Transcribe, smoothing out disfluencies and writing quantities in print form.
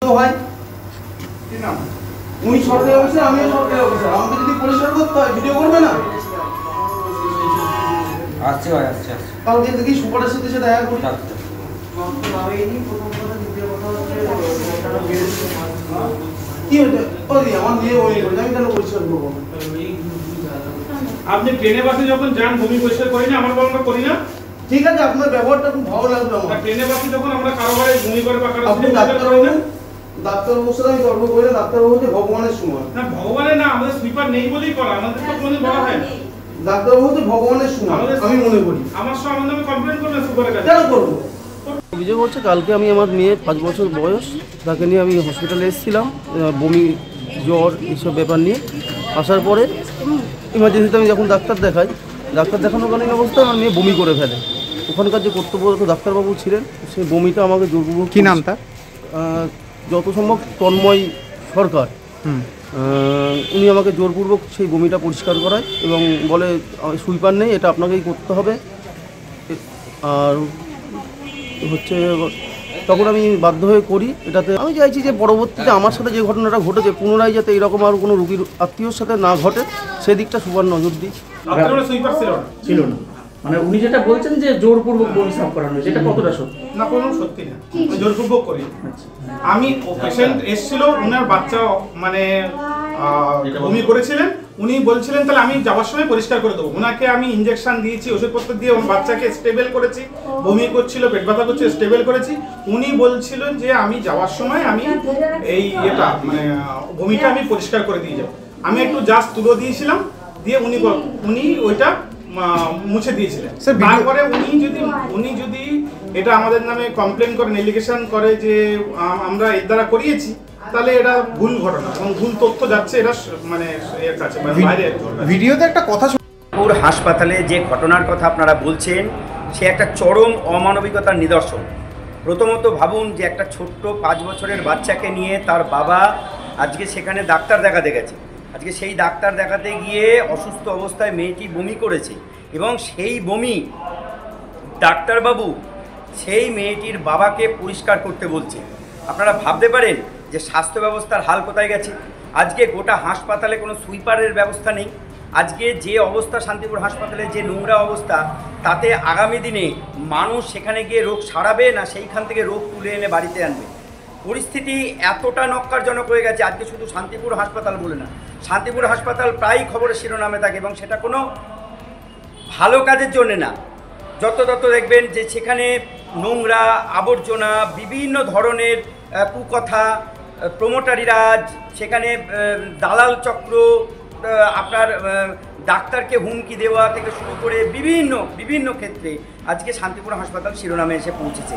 তো ভাই কি নাম? উনি সরকারি অফিসার, আমিও সরকারি অফিসার। আমাকে যদি পরিষ্কার করতে হয় ভিডিও করবে না? আচ্ছা ভাই, আচ্ছা আচ্ছা। কালকে দেখি সুপারের সাথে সেটা দেখা করি। কি হয়েছে? ওই আমার মেয়ে বমি করেছে, আমি কেন পরিষ্কার করবো? আপনি ট্রেনে বাসে যখন যান বমি পরিষ্কার করি না, আমার আমরা করি না। ঠিক আছে, আপনার ব্যবহারটা খুব ভালো লাগলো আমার। ট্রেনে বাসে যখন আমরা কারো বাড়ি বমি করে বা কারো আপনি ডাক্তারবাবুর সাথে আমি তর্ক করে ডাক্তারবাবু হচ্ছে ভগবানের সময়। না ভগবানের না, আমাদের সুইপার নেই বলেই করা, আমাদের তো কোনোদিন বলা হয় না। ডাক্তারবাবু হচ্ছে ভগবানের সময়, আমি মনে করি। আমার সঙ্গে আমার নামে কমপ্লেন করবে সুপারের কাছে। কেন করবো? অভিযোগ হচ্ছে কালকে আমি আমার মেয়ের 5 বছর বয়স, তাকে নিয়ে আমি হসপিটালে এসেছিলাম বমি জ্বর এইসব ব্যাপার নিয়ে। আসার পরে ইমার্জেন্সিতে আমি যখন ডাক্তার দেখাই, ডাক্তার দেখানোকালীন অবস্থায় আমার মেয়ে বমি করে ফেলে। ওখানকার যে কর্তব্যরত ডাক্তারবাবু ছিলেন সেই বমিটা আমাকে জোরপূর্বক। কী নাম তার? যত সম্ভব তন্ময় সরকার। উনি আমাকে জোরপূর্বক সেই বমিটা পরিষ্কার করায় এবং বলে সুইপার নেই, এটা আপনাকেই করতে হবে। আর হচ্ছে তখন আমি বাধ্য হয়ে করি। এটাতে আমি চাইছি যে পরবর্তীতে আমার সাথে যে ঘটনাটা ঘটেছে পুনরায় যাতে এরকম আর কোনো রুগীর আত্মীয়র সাথে না ঘটে সেদিকটা সুপার নজর দিই। সুইপার ছিল না, মানে উনি যেটা বলছেন যে জোরপূর্বক বমি সাফ করানো হয়েছে, এটা কতটা সত্যি? না, কোনো সত্যি না, জোরপূর্বক করি। আমি পেশেন্ট এসেছিল, ওনার বাচ্চা মানে বমি করেছিলেন, উনি বলছিলেন তাহলে আমি যাওয়ার সময় পরিষ্কার করে দেবো। ওনাকে আমি ইনজেকশন দিয়েছি, ওষুধপত্র দিয়ে ওর বাচ্চাকে স্টেবল করেছি। বমি করছিল, পেট ব্যথা করছিল, স্টেবল করেছি। উনি বলছিলেন যে আমি যাওয়ার সময় আমি এই এটা মানে বমিটা আমি পরিষ্কার করে দিয়ে যাবো। আমি একটু জাস্ট তুলো দিয়েছিলাম, দিয়ে উনি ওইটা মুছে দিয়েছিলেন। তারপরে উনি যদি এটা আমাদের নামে কমপ্লেন করেন, এলিগেশন করে যে আমরা এর দ্বারা করিয়েছি, তাহলে এটা ভুল ঘটনা এবং ভুল তথ্য যাচ্ছে এটা মানে এর কাছে বাইরে। ভিডিওতে একটা কথা হাসপাতালে যে ঘটনার কথা আপনারা বলছেন সে একটা চরম অমানবিকতার নিদর্শন। প্রথমত ভাবুন যে একটা ছোট্ট 5 বছরের বাচ্চাকে নিয়ে তার বাবা আজকে সেখানে ডাক্তার দেখাতে গেছে। আজকে সেই ডাক্তার দেখাতে গিয়ে অসুস্থ অবস্থায় মেয়েটি বমি করেছে এবং সেই বমি ডাক্তারবাবু সেই মেয়েটির বাবাকে পরিষ্কার করতে বলছে। আপনারা ভাবতে পারেন যে স্বাস্থ্য ব্যবস্থার হাল কোথায় গেছে। আজকে গোটা হাসপাতালে কোনো সুইপারের ব্যবস্থা নেই। আজকে যে অবস্থা শান্তিপুর হাসপাতালে, যে নোংরা অবস্থা, তাতে আগামী দিনে মানুষ সেখানে গিয়ে রোগ সারাবে না সেইখান থেকে রোগ তুলে এনে বাড়িতে আনবে। পরিস্থিতি এতটা নক্কারজনক হয়ে গেছে। আজকে শুধু শান্তিপুর হাসপাতাল বলে না, শান্তিপুর হাসপাতাল প্রায়ই খবরের শিরোনামে থাকে এবং সেটা কোনো ভালো কাজের জন্য না। যত দেখবেন যে সেখানে নোংরা আবর্জনা, বিভিন্ন ধরনের কুকথা, প্রমোটারি রাজ, সেখানে দালাল চক্র, আপনার ডাক্তারকে হুমকি দেওয়া থেকে শুরু করে বিভিন্ন ক্ষেত্রে আজকে শান্তিপুর হাসপাতাল শিরোনামে এসে পৌঁছেছে।